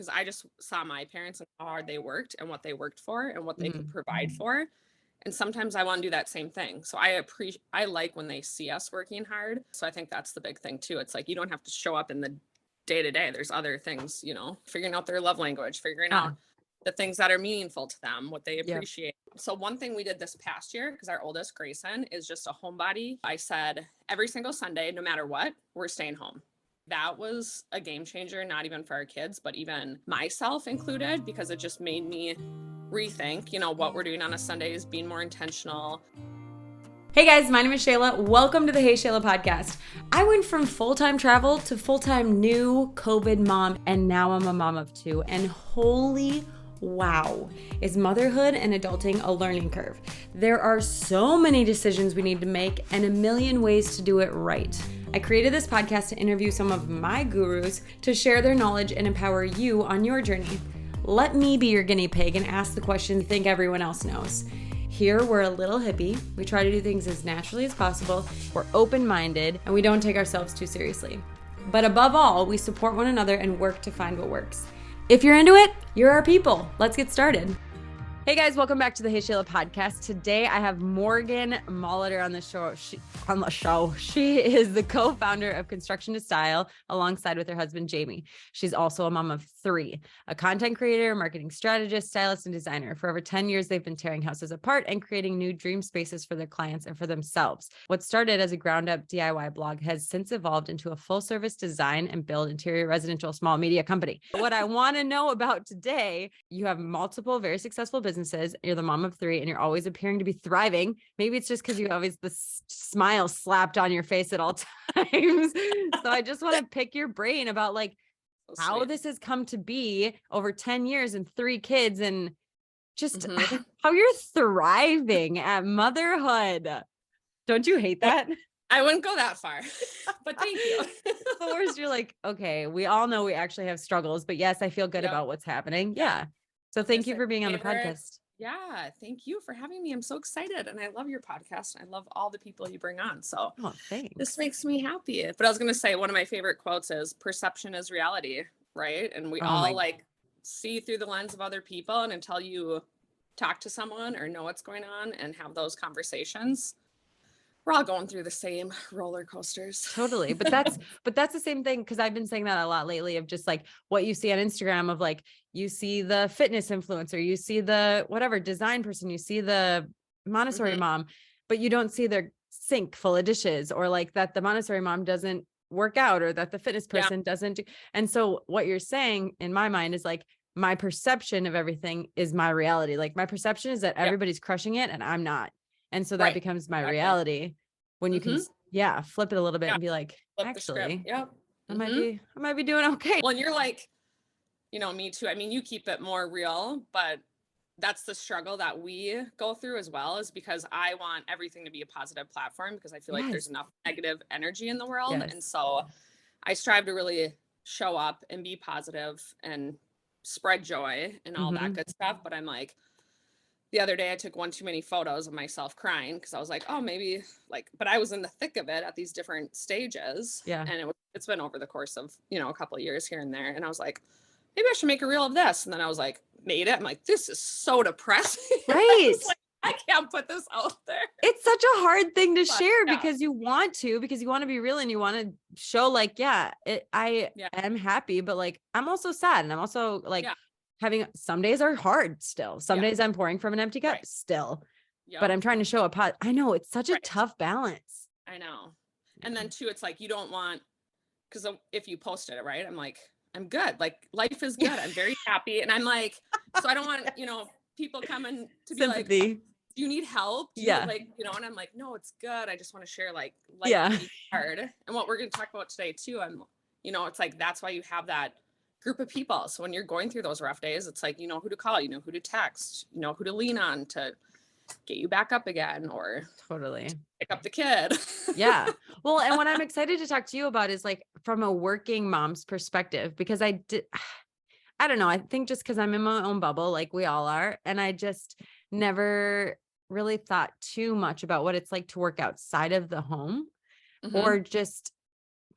because I just saw my parents and how hard they worked and what they worked for and what they could provide for. And sometimes I want to do that same thing. So I like when they see us working hard. So I think that's the big thing too. It's like, you don't have to show up in the day to day. There's other things, figuring out their love language, figuring out the things that are meaningful to them, what they appreciate. So one thing we did this past year, because our oldest Grayson is just a homebody, I said every single Sunday, no matter what, we're staying home. That was a game changer, not even for our kids, but even myself included, because it just made me rethink, what we're doing on a Sunday is being more intentional. Hey guys, my name is Shayla. Welcome to the Hey Shayla Podcast. I went from full-time travel to full-time new COVID mom, and now I'm a mom of two. And holy wow, is motherhood and adulting a learning curve. There are so many decisions we need to make and a million ways to do it right. I created this podcast to interview some of my gurus to share their knowledge and empower you on your journey. Let me be your guinea pig and ask the questions you think everyone else knows. Here, we're a little hippie. We try to do things as naturally as possible. We're open-minded, and we don't take ourselves too seriously. But above all, we support one another and work to find what works. If you're into it, you're our people. Let's get started. Hey guys, welcome back to the Hey Shayla Podcast. Today I have Morgan Molitor on the show. She is the co-founder of Construction to Style alongside with her husband, Jamie. She's also a mom of three, a content creator, marketing strategist, stylist, and designer. For over 10 years, they've been tearing houses apart and creating new dream spaces for their clients and for themselves. What started as a ground-up DIY blog has since evolved into a full-service design and build interior residential small media company. What I want to know about today, you have multiple very successful businesses. You're the mom of three, and you're always appearing to be thriving. Maybe it's just because you always the smile slapped on your face at all times. So I just want to pick your brain about how this has come to be over 10 years and three kids, and just how you're thriving at motherhood. Don't you hate that? I wouldn't go that far, but thank you. The worst, you're like, okay, we all know we actually have struggles, but yes, I feel good about what's happening. Yeah. So thank you for being on the podcast. Yeah. Thank you for having me. I'm so excited. And I love your podcast. I love all the people you bring on. So thanks. This makes me happy. But I was going to say, one of my favorite quotes is perception is reality. Right. And we all see through the lens of other people. And until you talk to someone or know what's going on and have those conversations, we're all going through the same roller coasters. Totally. But that's the same thing. Cause I've been saying that a lot lately of just what you see on Instagram of you see the fitness influencer, you see the whatever design person, you see the Montessori mom, but you don't see their sink full of dishes, or that the Montessori mom doesn't work out, or that the fitness person doesn't do. And so what you're saying in my mind is my perception of everything is my reality. My perception is that everybody's crushing it and I'm not. And so that becomes my reality when you can, flip it a little bit and be actually, I might be doing okay. Well, and you're me too. I mean, you keep it more real, but that's the struggle that we go through as well, is because I want everything to be a positive platform, because I feel like there's enough negative energy in the world. Yes. And so I strive to really show up and be positive and spread joy and all that good stuff. But I'm the other day I took one too many photos of myself crying, because I was maybe but I was in the thick of it at these different stages. Yeah. And it's been over the course of, a couple of years here and there. And I was maybe I should make a reel of this. And then I was made it. I'm this is so depressing. Right. I can't put this out there. It's such a hard thing to share because you want to be real and you want to show I am happy, but I'm also sad. And I'm also having some days are hard still. Some days I'm pouring from an empty cup still, but I'm trying to show a pot. I know it's such a tough balance. I know. And then too, it's you don't want, because if you posted it, right, I'm good. Life is good. I'm very happy. And I'm so I don't want, people coming to be sympathy. Do you need help? And I'm no, it's good. I just want to share life is hard. And what we're going to talk about today too, it's that's why you have that group of people. So when you're going through those rough days, it's you know who to call, you know who to text, you know who to lean on to get you back up again, or totally pick up the kid. Yeah. Well, and what I'm excited to talk to you about is from a working mom's perspective, because I don't know. I think just because I'm in my own bubble, we all are. And I just never really thought too much about what it's like to work outside of the home, or just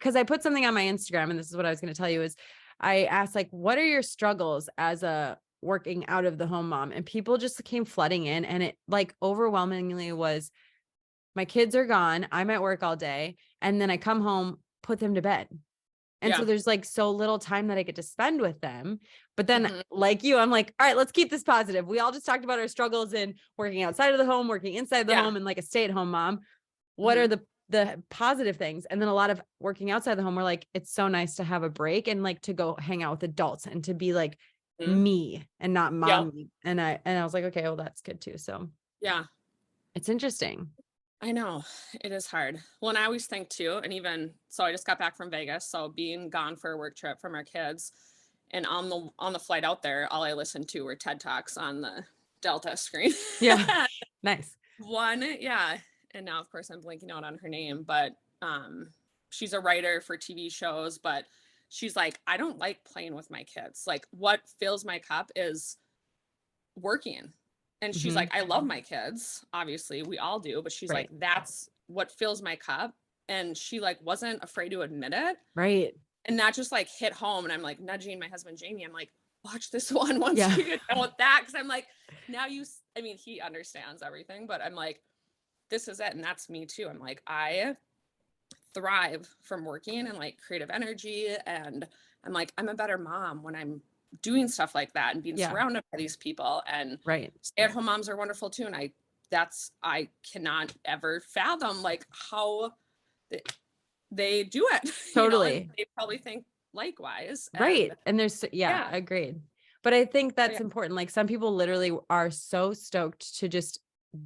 because I put something on my Instagram, and this is what I was going to tell you is I asked like, what are your struggles as a working out of the home mom? And people just came flooding in, and it like overwhelmingly was, my kids are gone, I'm at work all day, and then I come home, put them to bed. And so Yeah. there's like so little time that I get to spend with them. But then Mhm. like you, I'm like, all right, let's keep this positive. We all just talked about our struggles in working outside of the home, working inside the Yeah. home, and like a stay-at-home mom. What are Mhm. the positive things? And then a lot of working outside the home, we're like, it's so nice to have a break and like to go hang out with adults and to be like Mhm. me and not Yep. mommy. And I was like, okay, well, that's good too. So Yeah. it's interesting. I know it is hard. Well, and I always think too, and even so, I just got back from Vegas, so being gone for a work trip from our kids, and on the flight out there, all I listened to were TED Talks on the Delta screen. Yeah. Nice. One, yeah, and now of course I'm blanking out on her name, but she's a writer for TV shows, but she's like, I don't like playing with my kids. Like, what fills my cup is working. And she's Mhm. like, I love my kids. Obviously, we all do, but she's like, Right. that's what fills my cup. And she like wasn't afraid to admit it. Right. And that just like hit home. And I'm like nudging my husband Jamie. I'm like, watch this one once Yeah. you get done with that. Cause I'm like, now I mean, he understands everything, but I'm like, this is it. And that's me too. I'm like, I thrive from working and like creative energy. And I'm like, I'm a better mom when I'm doing stuff like that and being Yeah. surrounded by these people. And Right. stay-at-home moms are wonderful too. And I cannot ever fathom like how they do it, and Totally. they probably think likewise. Right. And And there's, yeah, yeah, agreed. But I think yeah, that's important. Like some people literally are so stoked to just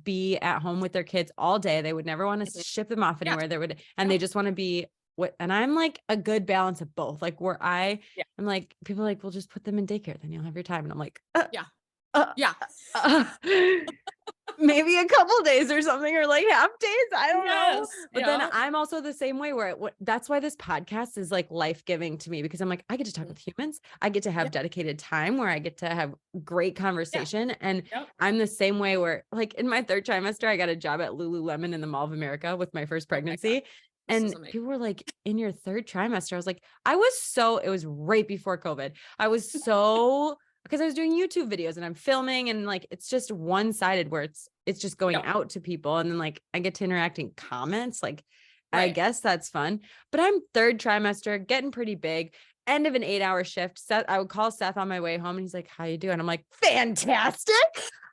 be at home with their kids all day. They would never want to mhm, ship them off yeah, anywhere. And yep, they just want to be what, and I'm like a good balance of both. Like where yeah, I'm like, people are like, well, just put them in daycare, then you'll have your time. And I'm like, yeah, uh, yeah, uh, maybe a couple days or something, or like half days. I don't know. yes, But then yeah, I'm also the same way where that's why this podcast is like life-giving to me, because I'm like, I get to talk mhm, with humans. I get to have yeah, dedicated time where I get to have great yeah, conversation. And yep, I'm the same way where like in my third trimester, I got a job at Lululemon in the Mall of America with my first oh my god, pregnancy. this is And amazing. people were like, in your third trimester, I was like, it was right before COVID. I was because I was doing YouTube videos and I'm filming, and like it's just one-sided where it's just going Yep, out to people, and then like I get to interact in comments. Like I right, guess that's fun. But I'm third trimester, getting pretty big, end of an 8-hour shift. I would call Seth on my way home and he's like, how you doing? I'm like, fantastic.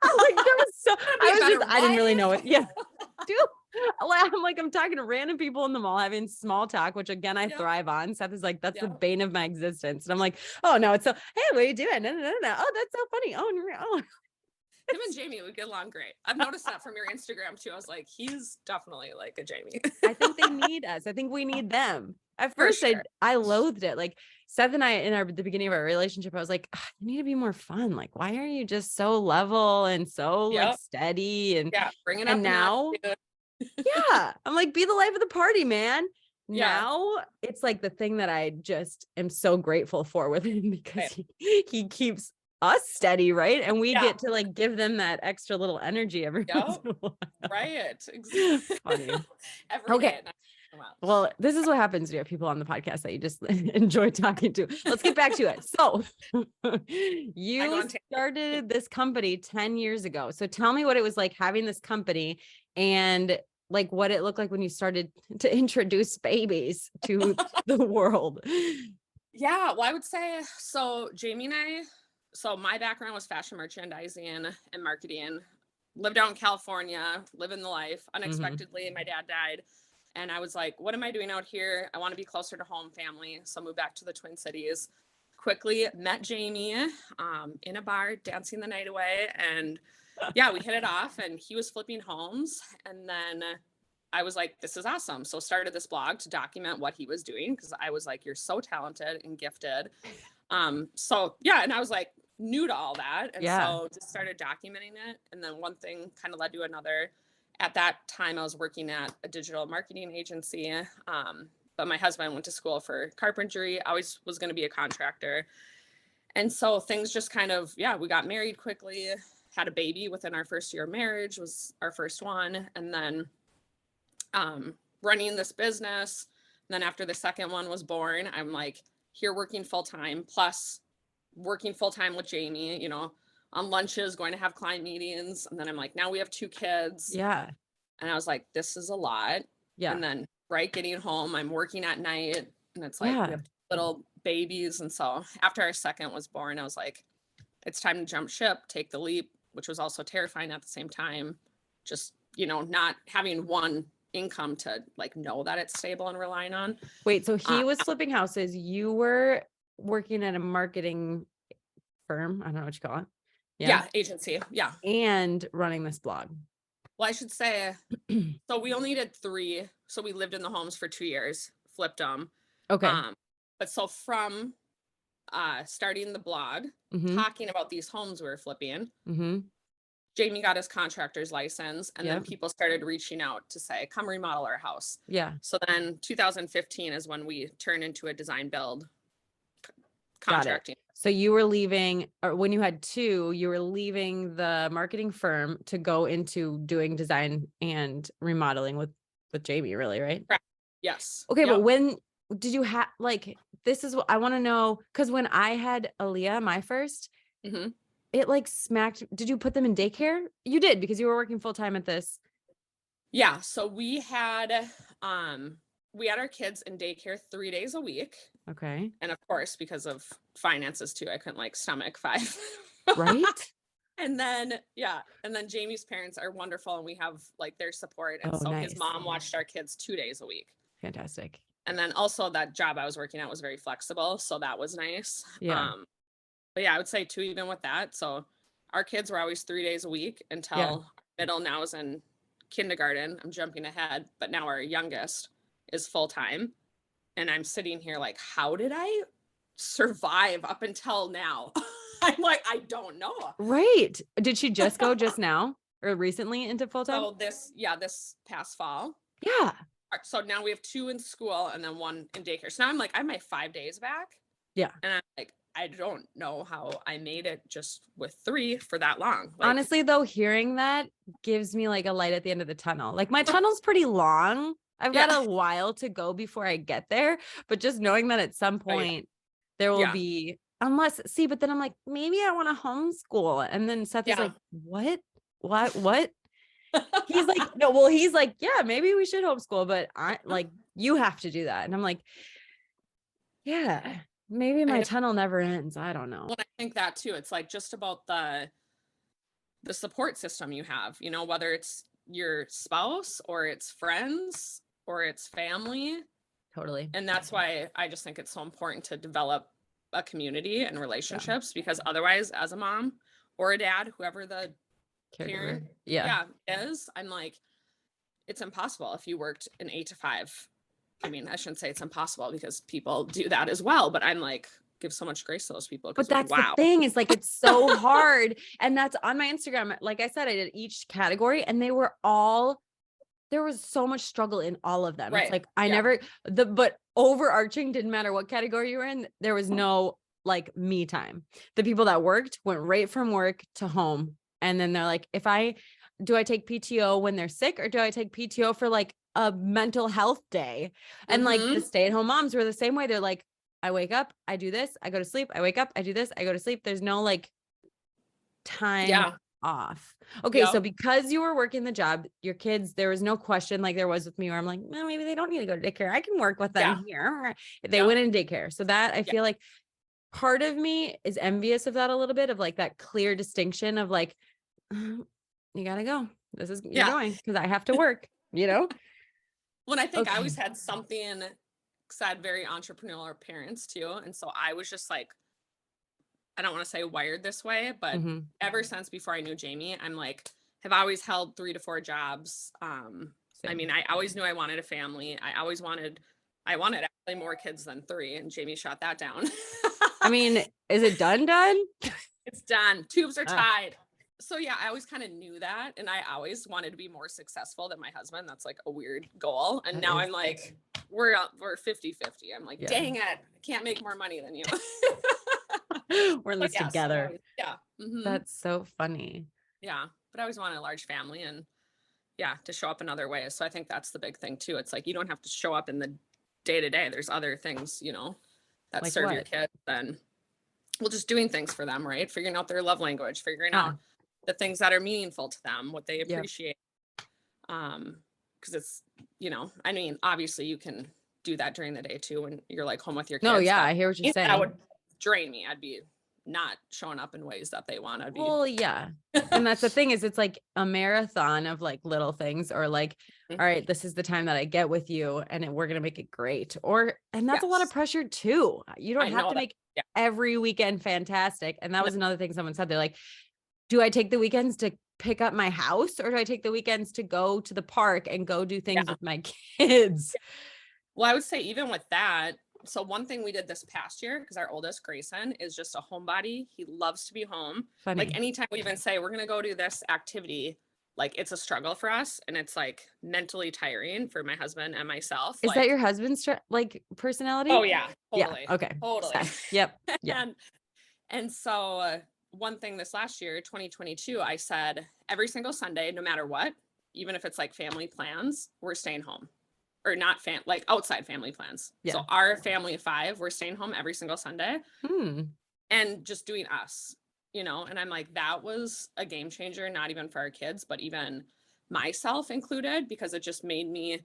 I'm like, that was so gonna be a better I didn't really know it. wife. Yeah. Dude, I'm like, I'm talking to random people in the mall having small talk, which again, I Yep, thrive on. Seth is like, that's the yep. bane of my existence. And I'm like, oh no, it's so, hey, what are you doing? No, no, no, no. Oh, that's so funny. Oh. Him and Jamie would get along great. I've noticed that from your Instagram too. I was like, he's definitely like a Jamie. I think they need us. I think we need them. At For first, sure. I loathed it. Like Seth and I, the beginning of our relationship, I was like, you need to be more fun. Like, why are you just so level and so like Yep. steady? Yeah. Bring it And up a notch, now, dude. yeah, I'm like, be the life of the party, man. Yeah. Now it's like the thing that I just am so grateful for with him, because Right. he keeps us steady, right? And we Yeah. get to like give them that extra little energy every once Yep. in a while. Right. Exactly. Funny. Every day Okay. at night. Well, Well, this is what happens to people on the podcast that you just enjoy talking to. Let's get back to it. So I go you on tangents. started this company 10 years ago. So tell me what it was like having this company, and like what it looked like when you started to introduce babies to the world. Yeah. Well, I would say so. Jamie and so my background was fashion merchandising and marketing. Lived out in California, living the life. Mhm. Unexpectedly, my dad died. And I was like, what am I doing out here? I want to be closer to home family. So I moved back to the Twin Cities. Quickly met Jamie in a bar, dancing the night away. And yeah, we hit it off, and he was flipping homes. And then I was like, this is awesome. So started this blog to document what he was doing, because I was like, you're so talented and gifted. So yeah, and I was like new to all that. And Yeah. so just started documenting it. And then one thing kind of led to another. At that time, I was working at a digital marketing agency. But my husband went to school for carpentry. I always was going to be a contractor. And so things just kind of, yeah, we got married quickly, had a baby within our first year of marriage, was our first one. And then running this business. And then after the second one was born, I'm like, here working full time, plus working full time with Jamie, you know, on lunches, going to have client meetings. And then I'm like, now we have 2 kids. Yeah. And I was like, this is a lot. Yeah. And then getting home, I'm working at night, and it's like we Yeah. have little babies. And so after our second was born, I was like, it's time to jump ship, take the leap, which was also terrifying at the same time. Just, you know, not having one income to like know that it's stable and relying on. Wait, so he was flipping houses. You were working at a marketing firm. I don't know what you call it. Yeah, agency. Yeah. And running this blog. Well, I should say, so we only did 3. So we lived in the homes for 2 years, flipped them. Okay. But so from starting the blog, talking about these homes we were flipping, Jamie got his contractor's license, and then people started reaching out to say, come remodel our house. Yeah. So then 2015 is when we turned into a design build contracting. So you were leaving, or when you had 2, you were leaving the marketing firm to go into doing design and remodeling with Jamie, really, right? Correct. Yes. Okay, but when did you have, like, this is what I want to know, because when I had Aaliyah, my first, it like smacked. Did you put them in daycare? You did, because you were working full time at this. Yeah. So we had our kids in daycare 3 days a week. Okay. And of course, because of finances too, I couldn't like stomach 5. Right. And then Jamie's parents are wonderful, and we have like their support. And nice. His mom watched our kids 2 days a week. Fantastic. And then also that job I was working at was very flexible. So that was nice. Yeah. But yeah, I would say too, even with that. So our kids were always 3 days a week until middle now is in kindergarten. I'm jumping ahead, but now our youngest is full time. And I'm sitting here like, how did I survive up until now? I'm like, I don't know. Right. Did she just go just now or recently into full time? So this past fall. Yeah. So now we have 2 in school and then 1 in daycare. So now I'm like, I have my 5 days back. Yeah. And I'm like, I don't know how I made it just with 3 for that long. Like, honestly, though, hearing that gives me like a light at the end of the tunnel. Like my tunnel's pretty long. I've got a while to go before I get there, but just knowing that at some point there will be, but then I'm like, maybe I want to homeschool. And then Seth is like, what? He's like, no, well, he's like, yeah, maybe we should homeschool, but I like, you have to do that. And I'm like, yeah, maybe my tunnel never ends. I don't know. Well, I think that too. It's like just about the support system you have, you know, whether it's your spouse or it's friends or it's family. Totally. And that's why I just think it's so important to develop a community and relationships, because otherwise, as a mom or a dad, whoever the parent is, I'm like, it's impossible if you worked an 8 to 5. I mean, I shouldn't say it's impossible, because people do that as well, but I'm like, give so much grace to those people. But that's the thing, is like, it's so hard. And that's on my Instagram. Like I said, I did each category, and they were all, there was so much struggle in all of them. Right. It's like, but overarching, didn't matter what category you were in, there was no like me time. The people that worked went right from work to home. And then they're like, do I take PTO when they're sick, or do I take PTO for like a mental health day? And like the stay-at-home moms were the same way. They're like, I wake up, I do this, I go to sleep, I wake up, I do this, I go to sleep. There's no like time off. Okay. So because you were working the job, your kids, there was no question like there was with me, where I'm like, well, maybe they don't need to go to daycare. I can work with them here. They went in daycare. So that I feel like part of me is envious of that a little bit, of like that clear distinction of like, you gotta go. This is you're going, because I have to work, you know? Well, I think I always had something, because I had very entrepreneurial parents too. And so I was just like, I don't want to say wired this way, but ever since before I knew Jamie, I'm like, have always held 3 to 4 jobs. I mean, I always knew I wanted a family. I wanted actually more kids than 3, and Jamie shot that down. I mean, is it done? It's done. Tubes are tied. So yeah, I always kind of knew that. And I always wanted to be more successful than my husband. That's like a weird goal. And now I'm like, we're 50-50. I'm like, dang it, I can't make more money than you. We're in this together. So, That's so funny. Yeah. But I always wanted a large family, and to show up in other ways. So I think that's the big thing too. It's like, you don't have to show up in the day to day. There's other things, you know, that Like serve your what? kids, and well, just doing things for them, right? Figuring out their love language, figuring Yeah. out the things that are meaningful to them, what they Yep. appreciate. Because it's, I mean, obviously you can do that during the day too when you're like home with your kids. No, yeah, but I hear what you're saying. that would drain me. I'd be not showing up in ways that they want. I'd be Well, yeah. And that's the thing is it's like a marathon of like little things, or like, all right, this is the time that I get with you and we're going to make it great. And that's a lot of Yes. pressure too. You don't I have know to that. make Yeah. every weekend fantastic. And that No. was another thing someone said. They're like, do I take the weekends to pick up my house, or do I take the weekends to go to the park and go do things with my kids? Well, I would say even with that, so one thing we did this past year, because our oldest Grayson is just a homebody. He loves to be home. Funny. Like anytime we even say we're going to go do this activity, like it's a struggle for us, and it's like mentally tiring for my husband and myself. Is that your husband's like personality? Oh yeah, totally. Yeah. Okay. Totally. Yep. Yeah. And so one thing this last year, 2022, I said every single Sunday, no matter what, even if it's like family plans, we're staying home. Or not like outside family plans. Yeah. So our family of 5, we're staying home every single Sunday and just doing us, and I'm like, that was a game changer, not even for our kids, but even myself included, because it just made me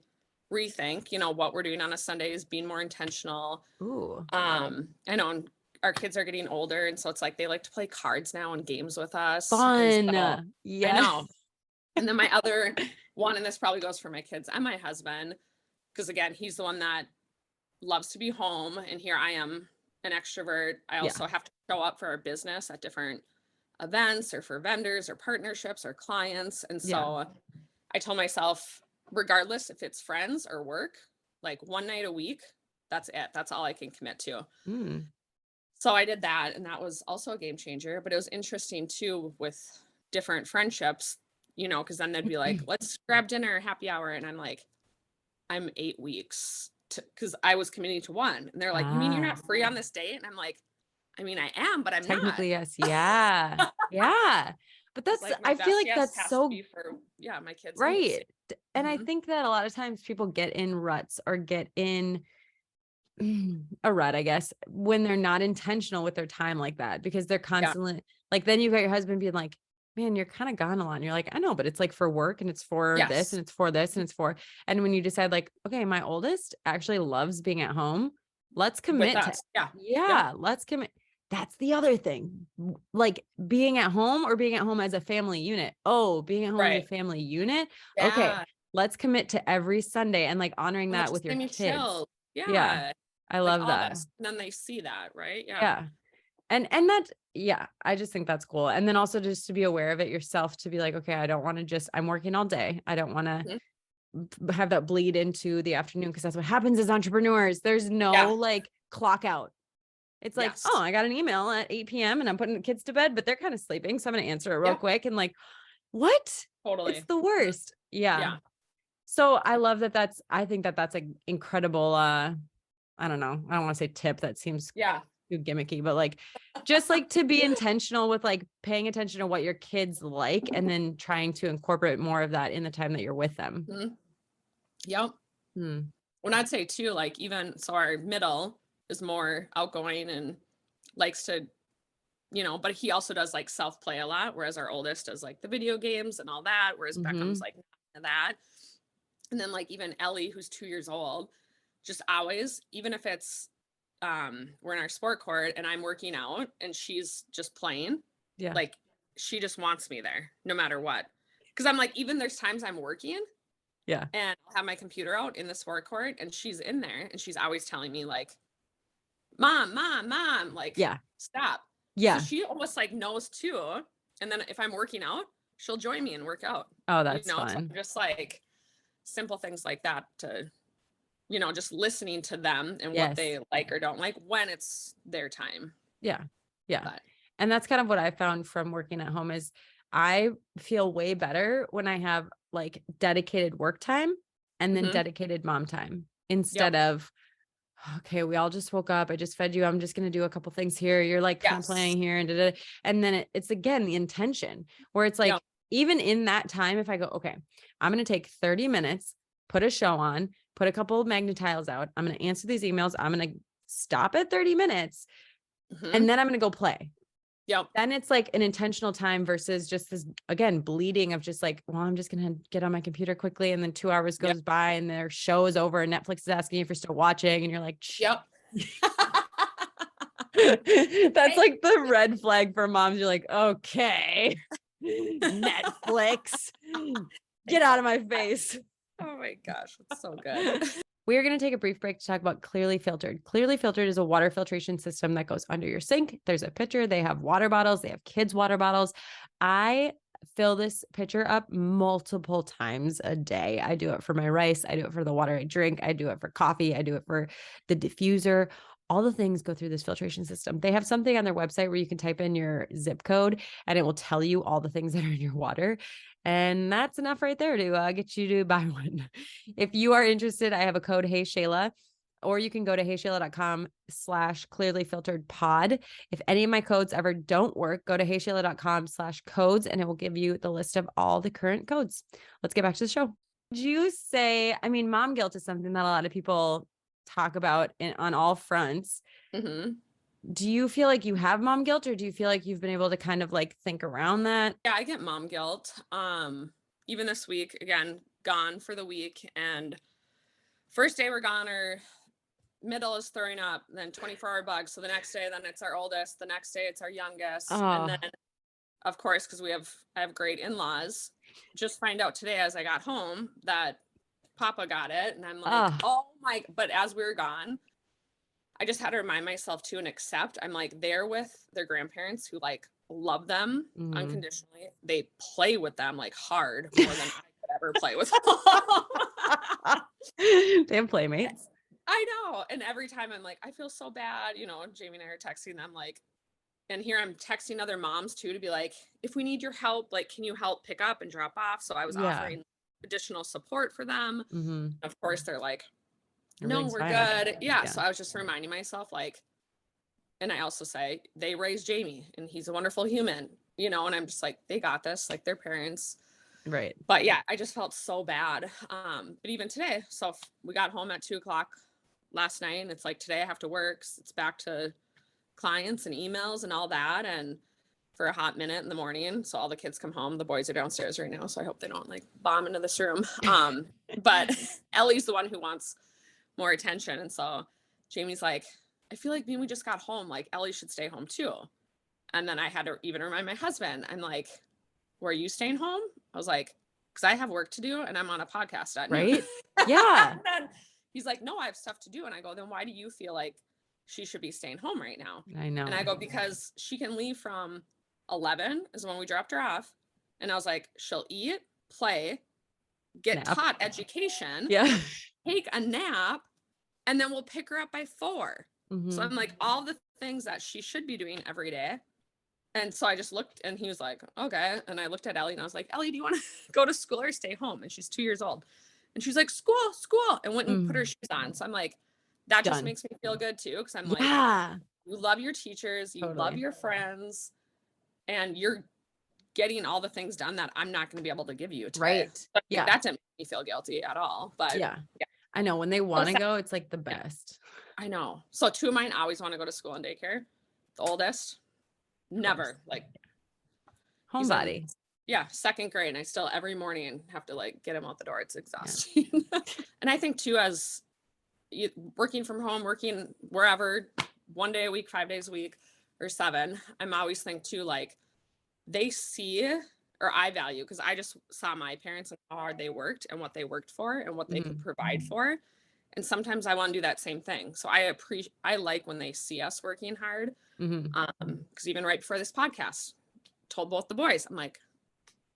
rethink, what we're doing on a Sunday is being more intentional. Ooh. I know our kids are getting older, and so it's like they like to play cards now and games with us. Fun. So, yeah. I know. And then my other one, and this probably goes for my kids and my husband, because again, he's the one that loves to be home, and here I am, an extrovert. I also have to show up for our business at different events or for vendors or partnerships or clients. And so I told myself, regardless if it's friends or work, like one night a week, that's it. That's all I can commit to. So I did that, and that was also a game changer. But it was interesting too with different friendships, because then they'd be like, let's grab dinner, happy hour. And I'm like, I'm 8 weeks because I was committing to one. And they're like, you mean you're not free on this date? And I'm like, I mean, I am, but I'm technically, not. yes. Yeah. Yeah. But that's, like I feel like that's so, for, my kids. right. And I think that a lot of times people get in ruts or get in a rut, I guess, when they're not intentional with their time like that, because they're constantly like, then you've got your husband being like, man, you're kind of gone a lot. And you're like, I know, but it's like for work, and it's for this, and it's for this, and it's for, and when you decide like, okay, my oldest actually loves being at home. Let's commit to, let's commit. That's the other thing. Like being at home or being at home as a family unit. Oh, being at home as a family unit. Yeah. Okay. Let's commit to every Sunday and like honoring that with your kids. Chill. Yeah. I love that. And then they see that, right? Yeah. And that, I just think that's cool. And then also just to be aware of it yourself, to be like, okay, I don't want to I'm working all day. I don't want to have that bleed into the afternoon, because that's what happens as entrepreneurs. There's no like clock out. It's like, oh, I got an email at 8 p.m. and I'm putting the kids to bed, but they're kind of sleeping. So I'm going to answer it real quick. And like, what? Totally. It's the worst. Yeah. So I love that. I think that's an incredible, I don't know. I don't want to say tip. That seems too gimmicky, but like, just like to be intentional with like paying attention to what your kids like, and then trying to incorporate more of that in the time that you're with them. Yep. When I'd say too, like even, so our middle is more outgoing and likes to, but he also does like self-play a lot. Whereas our oldest does like the video games and all that. Whereas Beckham's like that. And then like even Ellie, who's 2 years old, just always, even if it's, we're in our sport court and I'm working out and she's just playing, like she just wants me there no matter what. Cause I'm like, even there's times I'm working and I'll have my computer out in the sport court and she's in there and she's always telling me like, mom, like, stop. Yeah. So she almost like knows too. And then if I'm working out, she'll join me and work out. Oh, that's fun. So just like simple things like that to, just listening to them and what they like or don't like when it's their time. Yeah. Yeah. And that's kind of what I found from working at home is I feel way better when I have like dedicated work time and then dedicated mom time instead of, okay, we all just woke up. I just fed you. I'm just going to do a couple things here. You're like kind of playing here and then it's again, the intention where it's like, even in that time, if I go, okay, I'm going to take 30 minutes, put a show on, put a couple of magnet tiles out. I'm going to answer these emails. I'm going to stop at 30 minutes Mhm. and then I'm going to go play. Yep. Then it's like an intentional time versus just this, again, bleeding of just like, well, I'm just going to get on my computer quickly. And then 2 hours Yep. goes by and their show is over and Netflix is asking if you're still watching. And you're like, Yep. that's like the red flag for moms. You're like, okay, Netflix, get out of my face. Oh my gosh, it's so good. We are going to take a brief break to talk about Clearly Filtered. Clearly Filtered is a water filtration system that goes under your sink. There's a pitcher. They have water bottles. They have kids' water bottles. I fill this pitcher up multiple times a day. I do it for my rice. I do it for the water I drink. I do it for coffee. I do it for the diffuser. All the things go through this filtration system. They have something on their website where you can type in your zip code and it will tell you all the things that are in your water. And that's enough right there to get you to buy one. If you are interested, I have a code, Hey Shayla, or you can go to heyshayla.com/clearlyfilteredpod. If any of my codes ever don't work, go to heyshayla.com/codes and it will give you the list of all the current codes. Let's get back to the show. Would you say, I mean, mom guilt is something that a lot of people talk about on all fronts. Mm-hmm. Do you feel like you have mom guilt, or do you feel like you've been able to kind of like think around that? Yeah, I get mom guilt. Even this week, again, gone for the week, and first day we're gone, or middle is throwing up, then 24-hour bug. So the next day, then it's our oldest. The next day, it's our youngest. Oh. And then, of course, because I have great in-laws, just find out today as I got home that Papa got it. And I'm like, oh my, but as we were gone, I just had to remind myself too and accept. I'm like, they're with their grandparents who like love them unconditionally. They play with them like hard more than I could ever play with them. They have playmates. I know. And every time I'm like, I feel so bad. You know, Jamie and I are texting them like, and here I'm texting other moms too to be like, if we need your help, like, can you help pick up and drop off? So I was offering additional support for them. Mm-hmm. Of course, they're like, no, we're good. Yeah. So I was just reminding myself, like, and I also say they raised Jamie and he's a wonderful human, you know, and I'm just like, they got this, like their parents. Right. But yeah, I just felt so bad. But even today, so we got home at 2:00 last night and it's like, today I have to work. So it's back to clients and emails and all that. And for a hot minute in the morning. So all the kids come home. The boys are downstairs right now. So I hope they don't like bomb into this room. But Ellie's the one who wants more attention. And so Jamie's like, I feel like we just got home. Like Ellie should stay home too. And then I had to even remind my husband, I'm like, were you staying home? I was like, because I have work to do and I'm on a podcast at right. noon. Yeah. And then he's like, no, I have stuff to do. And I go, then why do you feel like she should be staying home right now? I know. And I go, because she can leave from 11 is when we dropped her off. And I was like, she'll eat, play, get taught education, take a nap, and then we'll pick her up by 4. Mm-hmm. So I'm like, all the things that she should be doing every day. And so I just looked and he was like, okay. And I looked at Ellie and I was like, Ellie, do you want to go to school or stay home? And she's 2 years old. And she's like, school, and went and put her shoes on. So I'm like, that just makes me feel good too. Cause I'm like, you love your teachers, you love your friends, and you're getting all the things done that I'm not going to be able to give you today. Right. But that didn't make me feel guilty at all. But yeah. I know when they want to go, it's like the best. I know. So 2 of mine always want to go to school and daycare. The oldest, never, like homebody. Second grade. And I still every morning have to like get him out the door. It's exhausting. And I think too, as working from home, working wherever, 1 day a week, 5 days a week, or 7, I'm always think too, like they see, or I value, because I just saw my parents and how hard they worked and what they worked for and what they could provide for. And sometimes I want to do that same thing. So I like when they see us working hard. Because even right before this podcast, told both the boys, I'm like,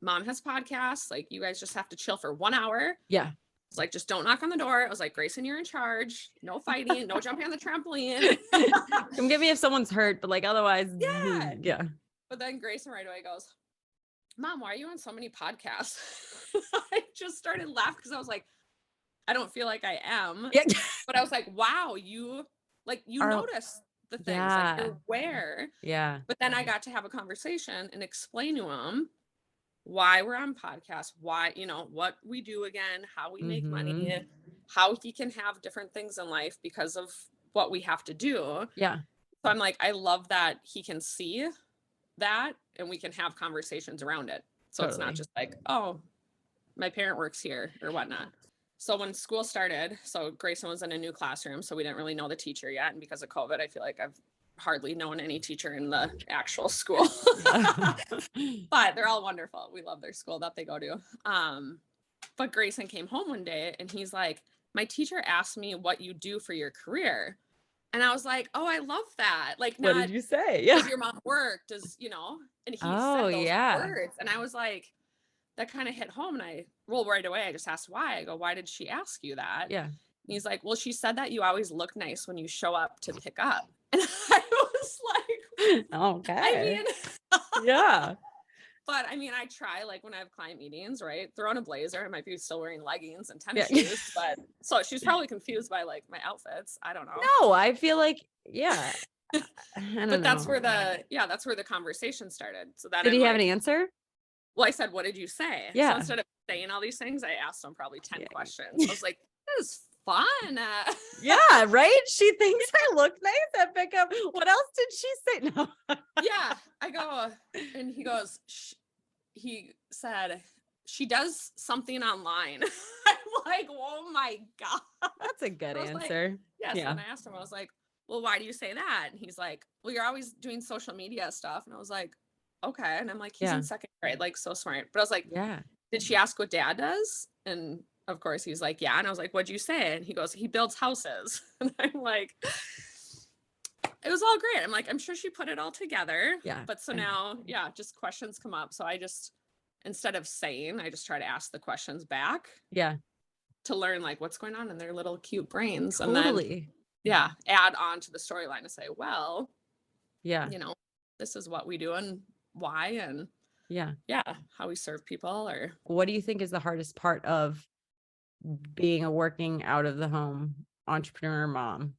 mom has podcasts. Like you guys just have to chill for 1 hour. Yeah. It's like, just don't knock on the door. I was like, Grayson, you're in charge. No fighting. No jumping on the trampoline. Come get me if someone's hurt, but like otherwise. Yeah. But then Grayson right away goes, Mom, why are you on so many podcasts? I just started laughing because I was like, I don't feel like I am. Yeah. But I was like, wow, you notice the things. Like you're aware. Yeah. But then I got to have a conversation and explain to him why we're on podcasts, why, what we do again, how we make money, how he can have different things in life because of what we have to do. Yeah. So I'm like, I love that he can see that and we can have conversations around it. So It's not just like, oh, my parent works here or whatnot. So when school started, so Grayson was in a new classroom, so we didn't really know the teacher yet. And because of COVID, I feel like I've hardly known any teacher in the actual school. But they're all wonderful. We love their school that they go to. But Grayson came home one day and he's like, my teacher asked me what you do for your career. And I was like, oh, I love that. Like, what did you say? Yeah. Does your mom work? Does, and he said those words. And I was like, that kind of hit home. And right away, I just asked why. I go, why did she ask you that? Yeah. And he's like, well, she said that you always look nice when you show up to pick up. And I was like, okay. I mean, yeah. But I mean, I try, like when I have client meetings, right? Throw on a blazer. I might be still wearing leggings and tennis shoes, but so she's probably confused by like my outfits. I don't know. No, I feel like, yeah. But that's where the conversation started. So that did he have an answer? Well, I said, what did you say? Yeah. So instead of saying all these things, I asked him probably 10 questions. I was like, this is fun. Yeah, right? She thinks I look nice at pickup. What else did she say? No. Yeah. I go, and he goes, he said, she does something online. I'm like, oh my God. That's a good answer. Like, yes. Yeah. And I asked him, I was like, well, why do you say that? And he's like, well, you're always doing social media stuff. And I was like, okay. And I'm like, he's in second grade, like so smart. But I was like, yeah, did she ask what dad does? And of course he's like, yeah. And I was like, what'd you say? And he goes, he builds houses. And I'm like, it was all great. I'm like, I'm sure she put it all together. Yeah. But so now, just questions come up. So I just, instead of saying, I just try to ask the questions back. Yeah. To learn like what's going on in their little cute brains. Totally. And then, add on to the storyline to say, well, this is what we do and why, and how we serve people. Or what do you think is the hardest part of being a working out of the home entrepreneur mom?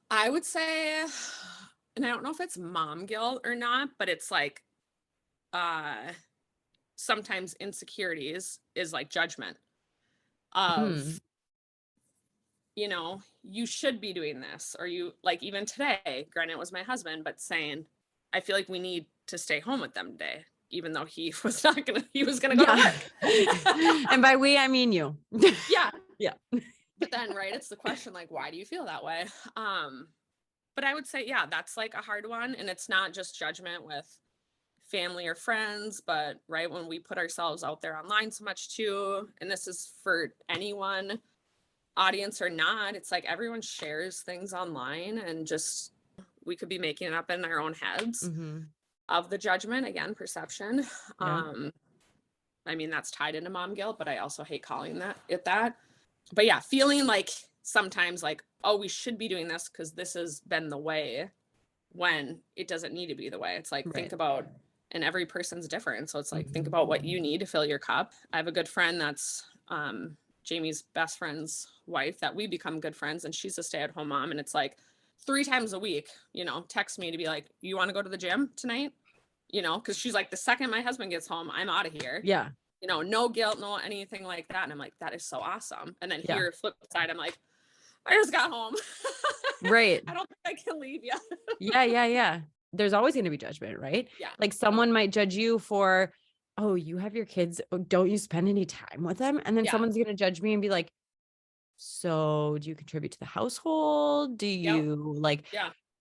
I would say, and I don't know if it's mom guilt or not, but it's like sometimes insecurities is like judgment of you should be doing this, or you, like, even today, granted it was my husband, but saying, I feel like we need to stay home with them today, even though he was gonna go to work. And by we, I mean you. Yeah. But then, right, it's the question, like, why do you feel that way? But I would say, that's like a hard one. And it's not just judgment with family or friends, but right, when we put ourselves out there online so much too, and this is for anyone, audience or not, it's like everyone shares things online, and just we could be making it up in our own heads of the judgment, again, perception. I mean, that's tied into mom guilt, but I also hate calling that. But feeling like sometimes like, oh, we should be doing this because this has been the way, when it doesn't need to be the way. It's like, think about, and every person's different. So it's like, think about what you need to fill your cup. I have a good friend that's Jamie's best friend's wife, that we become good friends, and she's a stay-at-home mom. And it's like 3 times a week, text me to be like, you want to go to the gym tonight? Because she's like, the second my husband gets home, I'm out of here. Yeah. No guilt, no anything like that. And I'm like, that is so awesome. And then here, flip side, I'm like, I just got home. Right. I don't think I can leave yet. Yeah. There's always going to be judgment, right? Yeah. Like someone might judge you for, oh, you have your kids. Oh, don't you spend any time with them? And then someone's going to judge me and be like, so do you contribute to the household? Do you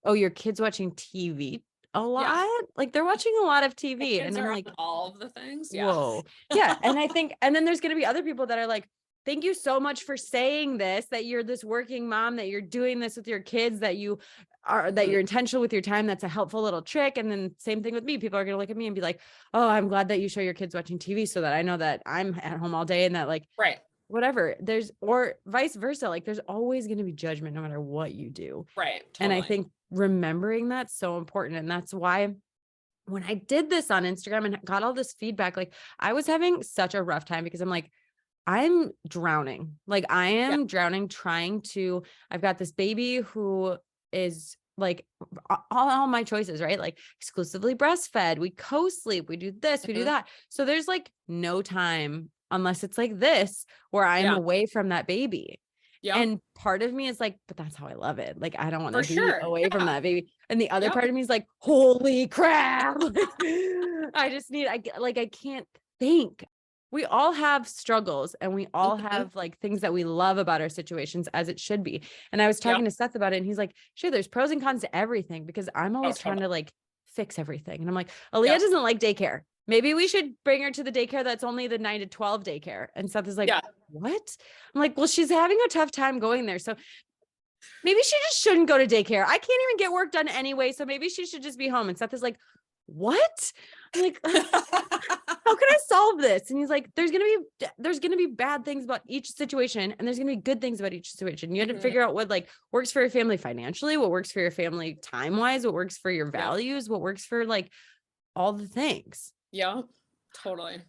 oh, your kid's watching TV a lot? Like they're watching a lot of TV. And I'm like, all of the things. Whoa. Yeah. And I think, and then there's going to be other people that are like, thank you so much for saying this, that you're this working mom, that you're doing this with your kids, that you are, that you're intentional with your time. That's a helpful little trick. And then same thing with me. People are going to look at me and be like, oh, I'm glad that you show your kids watching TV so that I know that I'm at home all day, and that like, whatever or vice versa. Like there's always going to be judgment no matter what you do. Right. Totally. And I think remembering that's so important. And that's why when I did this on Instagram and got all this feedback, like I was having such a rough time, because I'm like, I'm drowning. Like I am drowning I've got this baby who is like all my choices, right? Like exclusively breastfed, we co-sleep, we do this, we do that. So there's like no time unless it's like this, where I'm away from that baby. Yep. And part of me is like, but that's how I love it. Like, I don't want For to be sure. away from Yeah. that baby. And the other Yep. part of me is like, holy crap. I can't think. We all have struggles and we all Mhm. have like things that we love about our situations, as it should be. And I was Yep. talking to Seth about it and he's like, sure, there's pros and cons to everything, because I'm Oh, always trying totally. to like fix everything. And I'm like, Aaliyah Yep. doesn't like daycare. Maybe we should bring her to the daycare that's only the 9 to 12 daycare. And Seth is like, Yeah. what? I'm like, well, she's having a tough time going there. So maybe she just shouldn't go to daycare. I can't even get work done anyway. So maybe she should just be home. And Seth is like, what? I'm like, how can I solve this? And he's like, there's going to be bad things about each situation. And there's going to be good things about each situation. You have to Mhm. figure out what like works for your family financially, what works for your family time-wise, what works for your Yep. values, what works for like all the things. Yep. Totally.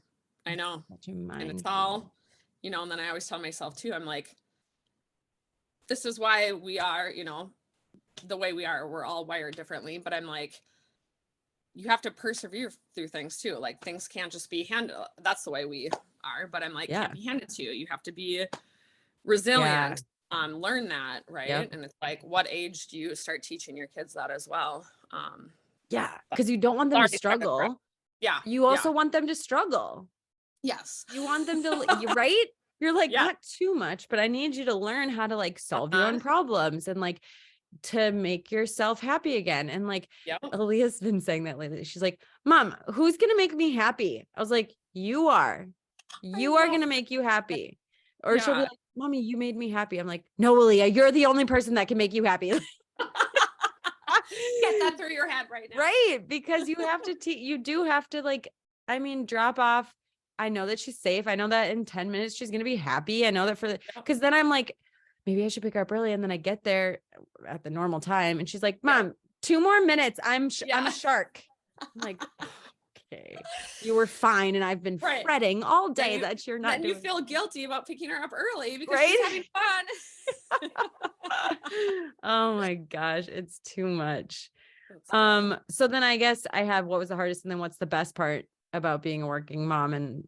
I know. Such a And it's mind. all, and then I always tell myself too, I'm like, this is why we are, the way we are. We're all wired differently, but I'm like, you have to persevere through things too. Like things can't just be handed. That's the way we are, but I'm like, Yeah. can't be handed to you. You have to be Yeah. resilient, learn that. Right. Yep. And it's like, what age do you start teaching your kids that as well? Yeah. Cause you don't want them to already started, struggle. yeah. You also want them to struggle. Yes. You want them to, right? You're like, Yeah. not too much, but I need you to learn how to like solve your own problems and like to make yourself happy again. And like, Yep. Aaliyah's been saying that lately. She's like, Mom, who's going to make me happy? I was like, you are going to make you happy. Or she'll be like, Mommy, you made me happy. I'm like, no, Aaliyah, you're the only person that can make you happy. Get that through your head right now. Right. Because you have to you do have to like, I mean, drop off. I know that she's safe. I know that in 10 minutes, she's going to be happy. I know that because then I'm like, maybe I should pick her up early. And then I get there at the normal time. And she's like, Mom, 2 more minutes. I'm a shark. I'm like, okay, you were fine. And I've been fretting all day that you're not doing. You feel guilty about picking her up early because she's having fun. Oh my gosh. It's too much. So then I guess I have, what was the hardest? And then what's the best part about being a working mom? And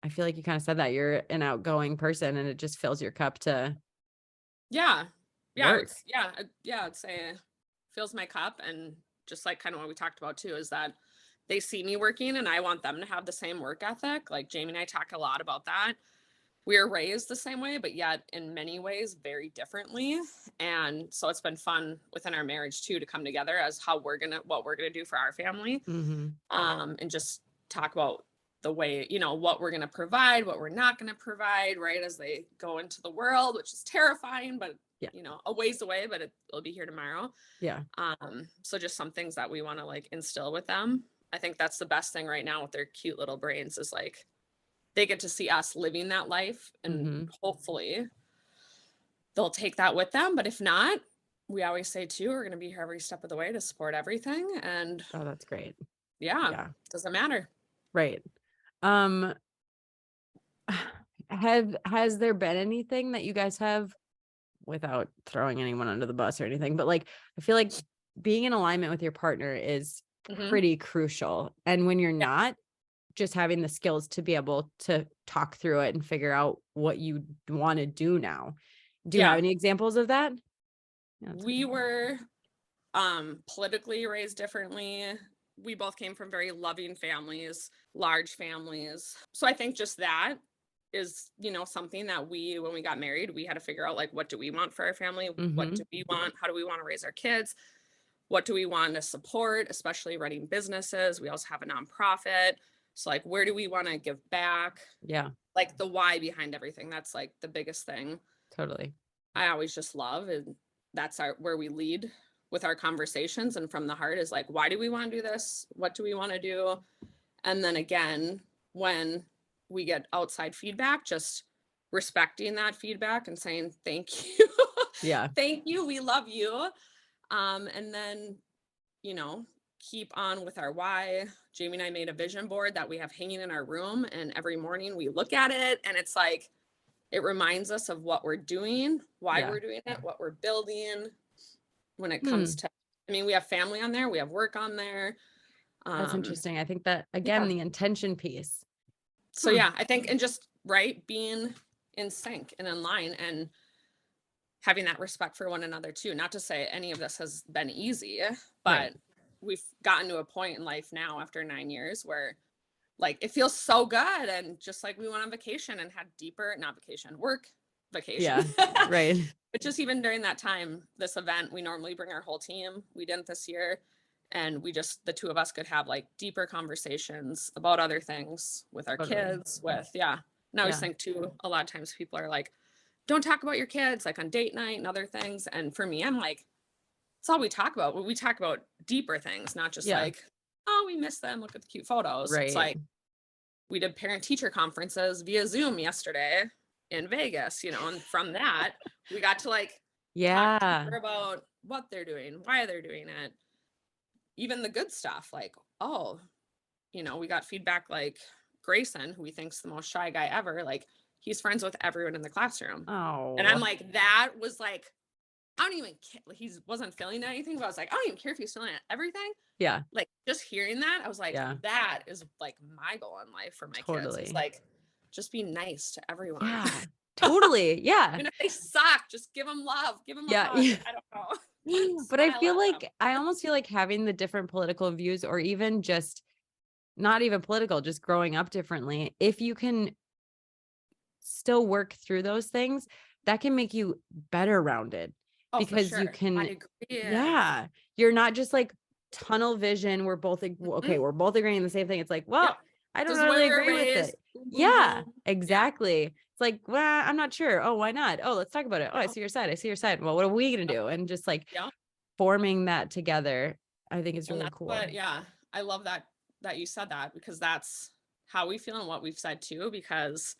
I feel like you kind of said that you're an outgoing person and it just fills your cup to work. I'd say it fills my cup. And just like kind of what we talked about too, is that they see me working and I want them to have the same work ethic. Like Jamie and I talk a lot about that. We were raised the same way, but yet in many ways very differently. And so it's been fun within our marriage too, to come together as what we're going to do for our family. Mm-hmm. And just talk about the way, what we're going to provide, what we're not going to provide, right, as they go into the world, which is terrifying, but a ways away, but it'll be here tomorrow. Yeah. So just some things that we want to like instill with them. I think that's the best thing right now with their cute little brains, is like they get to see us living that life, and hopefully they'll take that with them. But if not, we always say too, we're going to be here every step of the way to support everything. And oh, that's great. Yeah. Doesn't matter. Right. Has there been anything that you guys have, without throwing anyone under the bus or anything, but like, I feel like being in alignment with your partner is pretty crucial. And when you're not, just having the skills to be able to talk through it and figure out what you want to do now. Do you have any examples of that? We were politically raised differently. We both came from very loving families, large families. So I think just that is, something that when we got married, we had to figure out, like, what do we want for our family? What do we want? How do we want to raise our kids? What do we want to support, especially running businesses? We also have a nonprofit. So like, where do we want to give back? Yeah. Like the why behind everything. That's like the biggest thing. Totally. I always just love, and that's where we lead with our conversations, and from the heart is like, why do we want to do this? What do we want to do? And then again, when we get outside feedback, just respecting that feedback and saying, thank you. Yeah. Thank you. We love you. And then, keep on with our why. Jamie and I made a vision board that we have hanging in our room, and every morning we look at it, and it's like, it reminds us of what we're doing, why we're doing it, what we're building. When it comes to, we have family on there, we have work on there. That's interesting. I think that, again, the intention piece. So I think, and just being in sync and in line. And having that respect for one another too. Not to say any of this has been easy, but we've gotten to a point in life now after 9 years where like it feels so good. And just like we went on vacation and had work vacation. Yeah. Right. But just even during that time, this event, we normally bring our whole team. We didn't this year. And the two of us could have like deeper conversations about other things with our kids, And I always think too, a lot of times people are like, don't talk about your kids, like on date night and other things. And for me, I'm like, it's all we talk about. We talk about deeper things, not just like, oh, we miss them. Look at the cute photos. Right. It's like, we did parent teacher conferences via Zoom yesterday in Vegas, and from that, we got to like, talk about what they're doing, why they're doing it. Even the good stuff, like, oh, we got feedback like Grayson, who we think's the most shy guy ever, like he's friends with everyone in the classroom. Oh. And I'm like, that was like, I don't even care. He wasn't feeling anything, but I was like, I don't even care if he's feeling everything. Yeah. Like just hearing that, I was like, that is like my goal in life for my kids. It's like, just be nice to everyone. Yeah. Totally. Yeah. Even if they suck, just give them love, give them a hug. I don't know. But I feel like, I almost feel like having the different political views, or even just not even political, just growing up differently, if you can still work through those things, that can make you better rounded. Because you can, I agree. You're not just like tunnel vision. We're both, okay, we're both agreeing the same thing. It's like, well, I don't really agree with it. Yeah, exactly. It's like, well, I'm not sure. Oh, why not? Oh, let's talk about it. Oh, I see your side. I see your side. Well, what are we going to do? And just like forming that together, I think is really cool. I love that you said that, because that's how we feel and what we've said too, because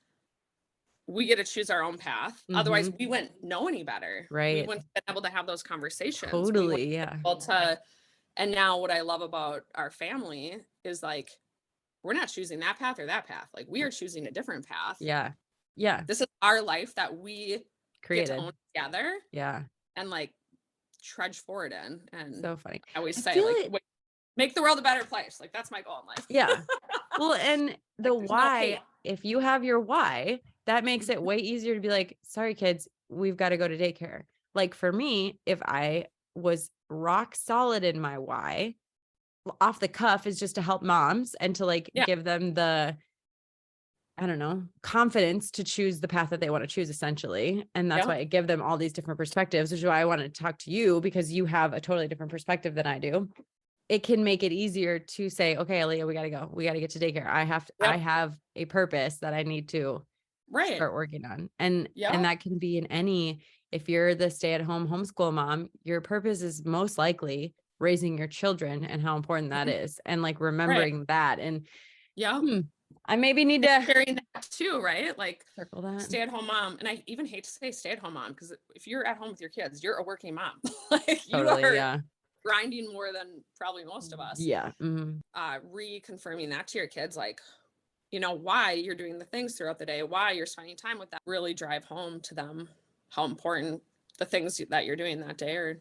we get to choose our own path. Otherwise we wouldn't know any better. Right. We wouldn't have been able to have those conversations. Totally. And now what I love about our family is like, we're not choosing that path or that path. Like we are choosing a different path. Yeah. This is our life that we created get to own together. Yeah. And like trudge forward in. And so funny. I always say like make the world a better place. Like that's my goal in life. Yeah. Well, and the why, if you have your why, that makes it way easier to be like, sorry, kids, we've got to go to daycare. Like for me, if I was rock solid in my why, off the cuff is just to help moms and to like give them the, I don't know, confidence to choose the path that they want to choose, essentially. And that's why I give them all these different perspectives, which is why I wanted to talk to you, because you have a totally different perspective than I do. It can make it easier to say, okay, Aaliyah, we got to go. We got to get to daycare. I have a purpose that I need to start working on. And that can be in any, if you're the stay-at-home homeschool mom, your purpose is most likely raising your children and how important that is. And like remembering that. And I maybe need to sharing that too, right? Like circle that. Stay-at-home mom. And I even hate to say stay-at-home mom, because if you're at home with your kids, you're a working mom. Like totally, you are grinding more than probably most of us. Yeah. Reconfirming that to your kids, like, why you're doing the things throughout the day, why you're spending time with them, really drive home to them how important the things that you're doing that day are.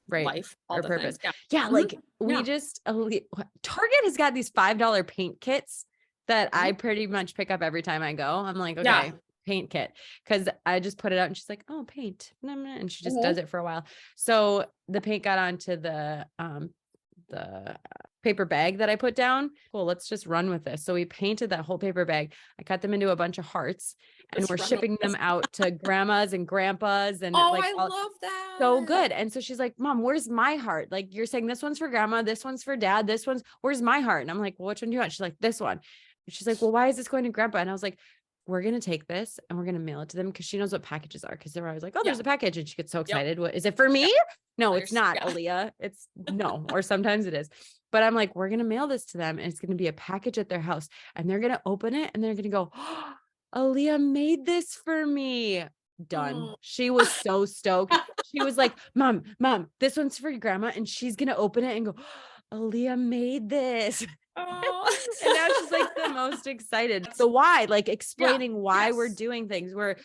Life, all or the purpose. Things. Like we just, Target has got these $5 paint kits that I pretty much pick up every time I go. I'm like, okay, paint kit. Cause I just put it out and she's like, oh, paint. And she just does it for a while. So the paint got onto the paper bag that I put down. Cool. Let's just run with this. So we painted that whole paper bag. I cut them into a bunch of hearts and we're shipping them out to grandmas and grandpas. And I love that. So good. And so she's like, Mom, where's my heart? Like you're saying this one's for grandma, this one's for dad, where's my heart? And I'm like, well, which one do you want? She's like, this one. And she's like, well, why is this going to grandpa? And I was like, we're going to take this and we're going to mail it to them, because she knows what packages are. Because they're always like, oh, there's a package. And she gets so excited. What is it for me? No, it's not, Aaliyah. It's no, or sometimes it is. But I'm like, we're going to mail this to them and it's going to be a package at their house and they're going to open it and they're going to go, oh, Aaliyah made this for me. Done. Oh. She was so stoked. She was like, Mom, this one's for your grandma. And she's going to open it and go, Aaliyah made this. Oh. And now she's like the most excited. So why, like explaining why we're doing things. We're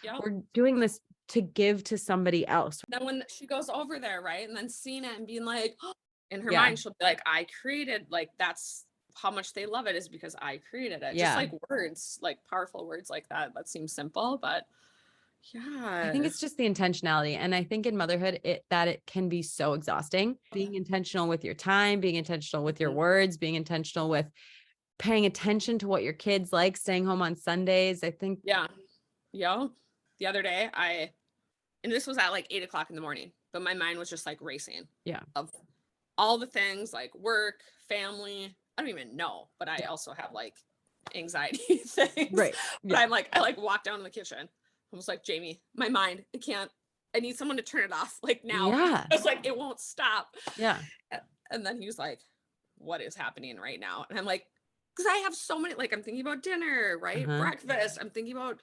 doing this to give to somebody else. Then when she goes over there, right, and then seeing it and being like, oh, in her mind, she'll be like, I created, like, that's how much they love it, is because I created it. Just like words, like powerful words like that seems simple, but I think Yeah. it's just the intentionality. And I think in motherhood, it can be so exhausting. Being intentional with your time, being intentional with your words, being intentional with paying attention to what your kids like, staying home on Sundays. I think. Yeah. Yeah. The other day, and this was at like 8 o'clock in the morning, but my mind was just like racing. Yeah. Of all the things like work, family. I don't even know, but I also have like anxiety things. Right. But Yeah. I like walked down in the kitchen. I was like, Jamie, my mind, I need someone to turn it off like now. Yeah. It's like, it won't stop. Yeah. And then he was like, what is happening right now? And I'm like, because I have so many, like, I'm thinking about dinner, right? Breakfast. I'm thinking about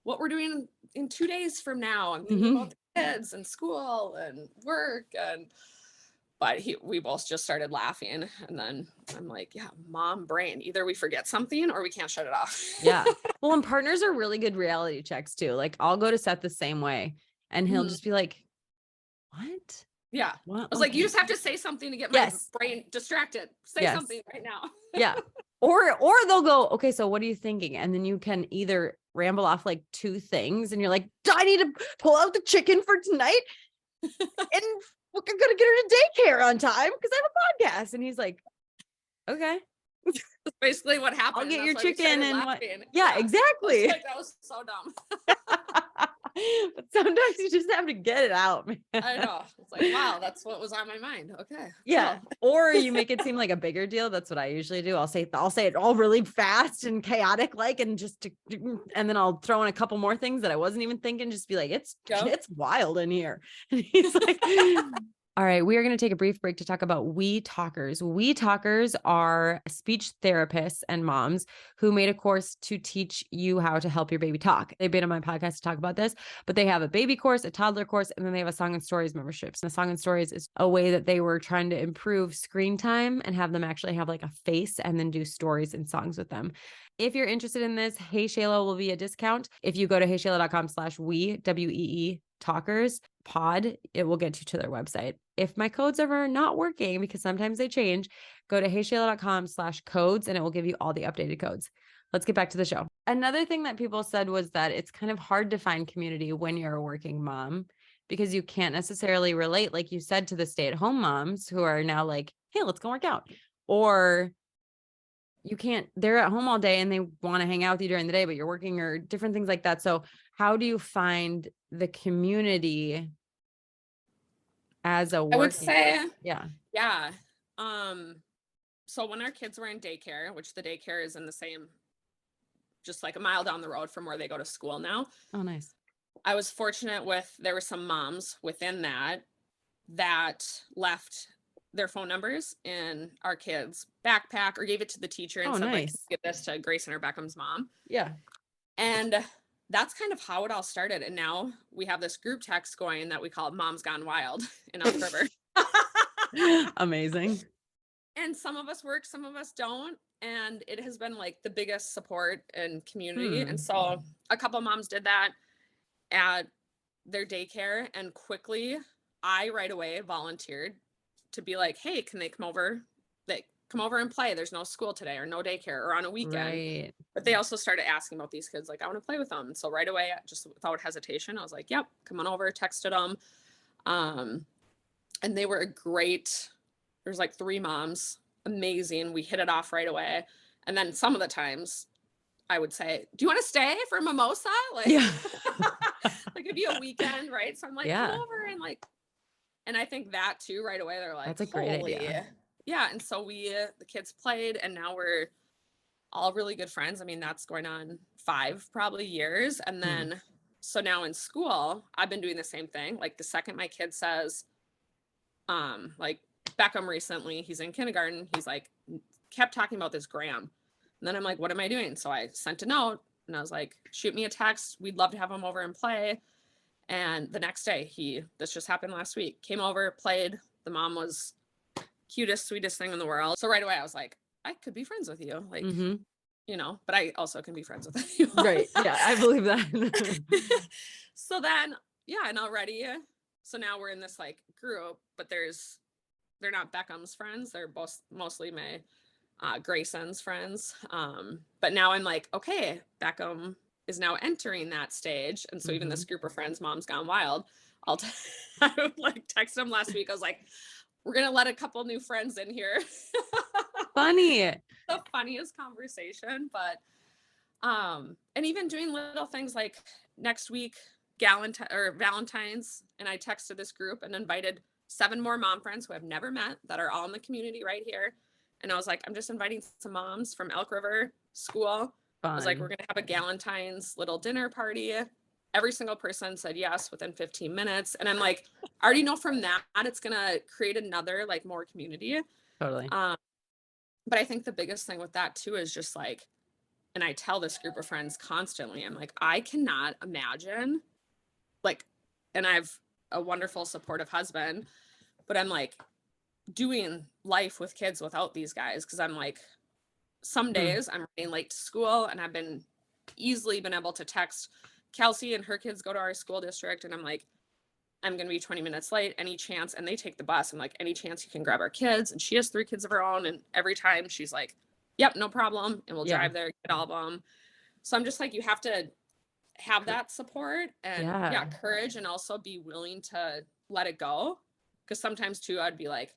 what we're doing in 2 days from now. I'm thinking about the kids and school and work. But we both just started laughing. And then I'm like, yeah, mom brain. Either we forget something or we can't shut it off. Yeah. Well, and partners are really good reality checks too. Like I'll go to Seth the same way and he'll just be like, what? Yeah. What? I was like, you just have to say something to get my brain distracted. Say something right now. Yeah. Or they'll go, okay, so what are you thinking? And then you can either ramble off like 2 things and you're like, I need to pull out the chicken for tonight and we're going to get her to daycare on time because I have a podcast. And he's like, okay. That's basically what happened. I'll get your chicken and what? Yeah, yeah, exactly. Like, that was so dumb. But sometimes you just have to get it out, man. I know. It's like, wow, that's what was on my mind. Okay. Yeah. Or you make it seem like a bigger deal. That's what I usually do. I'll say it all really fast and chaotic, like, and then I'll throw in a couple more things that I wasn't even thinking. Just be like, it's wild in here. And he's like, all right, we are going to take a brief break to talk about We Talkers. We Talkers are speech therapists and moms who made a course to teach you how to help your baby talk. They've been on my podcast to talk about this, but they have a baby course, a toddler course, and then they have a Song and Stories memberships. And the Song and Stories is a way that they were trying to improve screen time and have them actually have like a face and then do stories and songs with them. If you're interested in this, Hey Shayla will be a discount. If you go to heyshayla.com/we, WEE, talkers pod, it will get you to their website. If my codes ever not working, because sometimes they change, go to heyshayla.com/codes and it will give you all the updated codes. Let's get back to the show. Another thing that people said was that it's kind of hard to find community when you're a working mom because you can't necessarily relate, like you said, to the stay-at-home moms who are now like, hey, let's go work out. Or you can't, they're at home all day and they want to hang out with you during the day, but you're working or different things like that. So how do you find the community as a working? I would say, yeah. So when our kids were in daycare, which the daycare is in the same, just like a mile down the road from where they go to school now. Oh, nice. I was fortunate there were some moms within that left their phone numbers in our kids' backpack or gave it to the teacher and said, nice. like, give this to Grayson or Beckham's mom. Yeah. And that's kind of how it all started. And now we have this group text going that we call Moms Gone Wild in Elk River. Amazing. And some of us work, some of us don't. And it has been like the biggest support and community. And so a couple moms did that at their daycare, and quickly I right away volunteered to be like, hey, can they come over? They come over and play. There's no school today or no daycare or on a weekend. Right. But they also started asking about these kids. Like, I want to play with them. And so right away, just without hesitation, I was like, yep, come on over, texted them. And they were there's like 3 moms, amazing. We hit it off right away. And then some of the times I would say, do you want to stay for a mimosa? Like, like it'd be a weekend, right? So I'm like, come over and like, and I think that too, right away, they're like, that's a great idea. Yeah. And so the kids played, and now we're all really good friends. I mean, that's going on 5 probably years. And then, so now in school, I've been doing the same thing. Like the second my kid says, like Beckham recently, he's in kindergarten. He's like, kept talking about this gram. And then I'm like, what am I doing? So I sent a note and I was like, shoot me a text. We'd love to have him over and play. And the next day, this just happened last week, came over, played. The mom was cutest, sweetest thing in the world. So right away, I was like, I could be friends with you. Like, you know, but I also can be friends with you. Right. Yeah, I believe that. So then, and already, so now we're in this like group, but they're not Beckham's friends. They're both mostly my Grayson's friends. But now I'm like, okay, Beckham is now entering that stage. And so even this group of friends, Mom's Gone Wild, I would like text them last week. I was like, we're going to let a couple new friends in here. Funny. The funniest conversation, but and even doing little things like next week, Valentine's, and I texted this group and invited 7 more mom friends who I've never met that are all in the community right here. And I was like, I'm just inviting some moms from Elk River School. Fun. I was like, we're going to have a Galentine's little dinner party. Every single person said yes within 15 minutes. And I'm like, I already know from that, it's going to create another, like, more community. Totally. But I think the biggest thing with that too is just like, and I tell this group of friends constantly, I'm like, I cannot imagine, like, and I've a wonderful supportive husband, but I'm like doing life with kids without these guys. Cause I'm like, some days I'm running late to school and I've been easily been able to text Kelsey and her kids go to our school district. And I'm like, I'm going to be 20 minutes late, any chance. And they take the bus. I'm like, any chance you can grab our kids. And she has 3 kids of her own. And every time she's like, yep, no problem. And we'll drive there, get all of them. So I'm just like, you have to have that support and courage, and also be willing to let it go. Because sometimes too, I'd be like,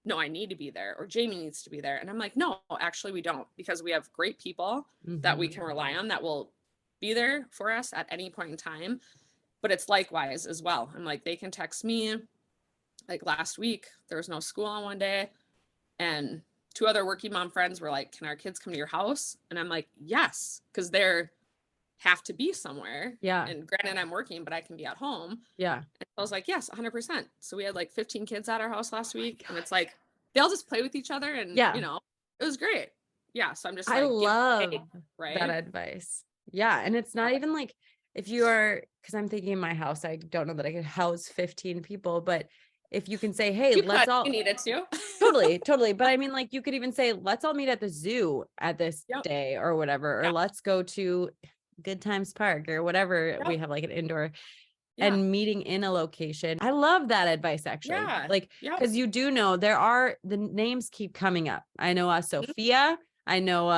no, I need to be there, or Jamie needs to be there. And I'm like, no, actually we don't, because we have great people that we can rely on that will be there for us at any point in time. But it's likewise as well. I'm like, they can text me. Like last week, there was no school on one day, and 2 other working mom friends were like, can our kids come to your house? And I'm like, yes, because they're have to be somewhere. Yeah. And granted, I'm working, but I can be at home. Yeah. And I was like, yes, 100%. So we had like 15 kids at our house last week. And it's like, they all just play with each other. And, you know, it was great. Yeah. So I'm just like, I love right? that advice. Yeah. And it's not even like, if you are, because I'm thinking in my house, I don't know that I could house 15 people, but if you can say, hey, let's all need it too. totally. But I mean, like, you could even say, let's all meet at the zoo at this day or whatever, or let's go to Good Times Park or whatever. We have like an indoor and meeting in a location. I love that advice, actually. Like, because you do know the names keep coming up. I know Sophia. I know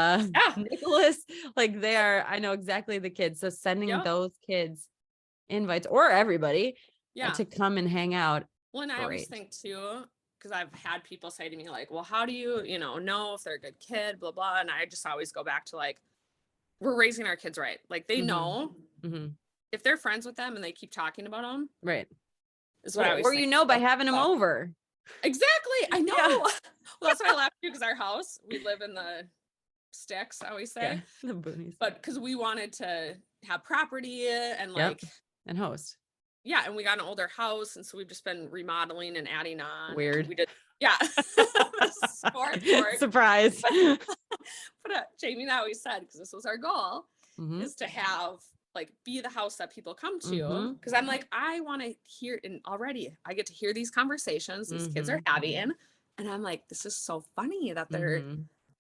Nicholas, like I know exactly the kids. So sending those kids invites, or everybody to come and hang out. Well, and I always think too, because I've had people say to me like, well, how do you, know if they're a good kid, blah, blah. And I just always go back to like, we're raising our kids right. Like they know if they're friends with them and they keep talking about them. Right. Is what I always think. By having them over. Exactly. I know. Well, that's why I laughed too, because our house, we live in the sticks, I always say. The boonies. But because we wanted to have property and like. And host. Yeah. And we got an older house. And so we've just been remodeling and adding on. Weird. We did. Yeah. Surprise. But Jamie and I always said, because this was our goal, is to have like be the house that people come to. Because I'm like, I want to hear, and already I get to hear these conversations these kids are having. And I'm like, this is so funny that they're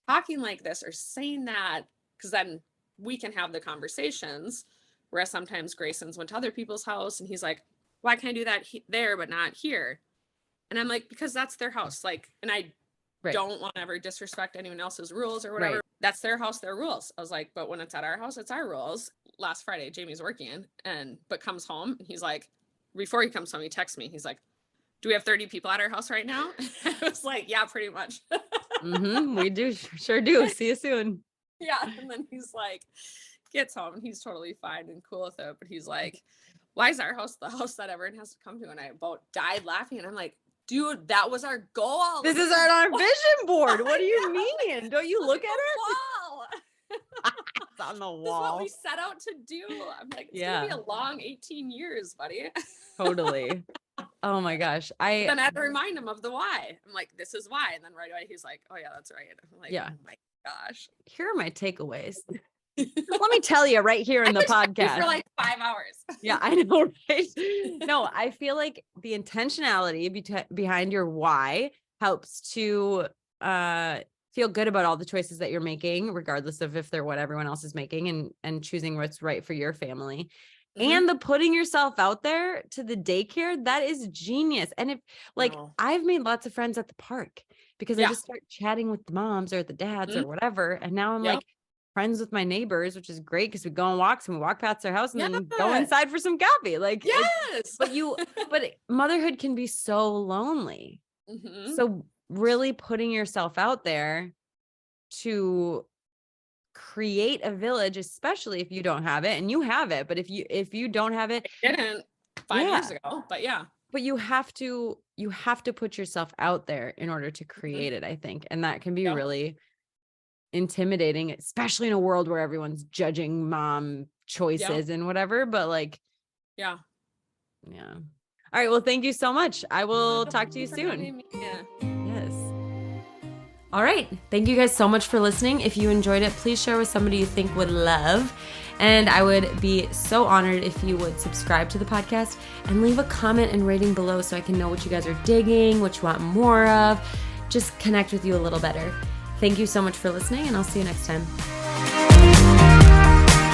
talking like this or saying that, because then we can have the conversations. Whereas sometimes Grayson's went to other people's house and he's like, why can't I do that there, but not here? And I'm like, because that's their house. Like, and I don't want to ever disrespect anyone else's rules or whatever. That's their house, their rules. I was like, but when it's at our house, it's our rules. Last Friday, Jamie's working but comes home and he's like, before he comes home, he texts me. He's like, do we have 30 people at our house right now? I was like, yeah, pretty much. We do. Sure do. See you soon. Yeah. And then he's like, gets home and he's totally fine and cool with it. But he's like, why is our house the house that everyone has to come to? And I about died laughing. And I'm like, dude, that was our goal. This is our vision board. What do you mean? Don't you look at it? Wall. It's on the wall. This is what we set out to do. I'm like, it's gonna be a long 18 years, buddy. Totally. Oh my gosh. Then I had to remind him of the why. I'm like, this is why. And then right away he's like, oh yeah, that's right. I'm like, oh my gosh. Here are my takeaways. Let me tell you right here in the podcast for like 5 hours. Yeah, I know, right? No, I feel like the intentionality behind your why helps to feel good about all the choices that you're making, regardless of if they're what everyone else is making, and choosing what's right for your family. And the putting yourself out there to the daycare, that is genius. And if I've made lots of friends at the park because I just start chatting with the moms or the dads or whatever. And now I'm like friends with my neighbors, which is great because we go on walks and we walk past their house and then go Yeah. inside for some coffee. Like, Yes. but motherhood can be so lonely. Mhm. So really putting yourself out there to create a village, especially if you don't have it, and you have it, but if you don't have it, I didn't 5 years ago, but yeah. But you have to put yourself out there in order to create it, I think. And that can be Yep. really intimidating, especially in a world where everyone's judging mom choices and whatever. But like, yeah. Yeah. All right. Well, thank you so much. I will talk to you soon. Yeah. Yes. All right. Thank you guys so much for listening. If you enjoyed it, please share with somebody you think would love. And I would be so honored if you would subscribe to the podcast and leave a comment and rating below so I can know what you guys are digging, what you want more of, just connect with you a little better. Thank you so much for listening, and I'll see you next time.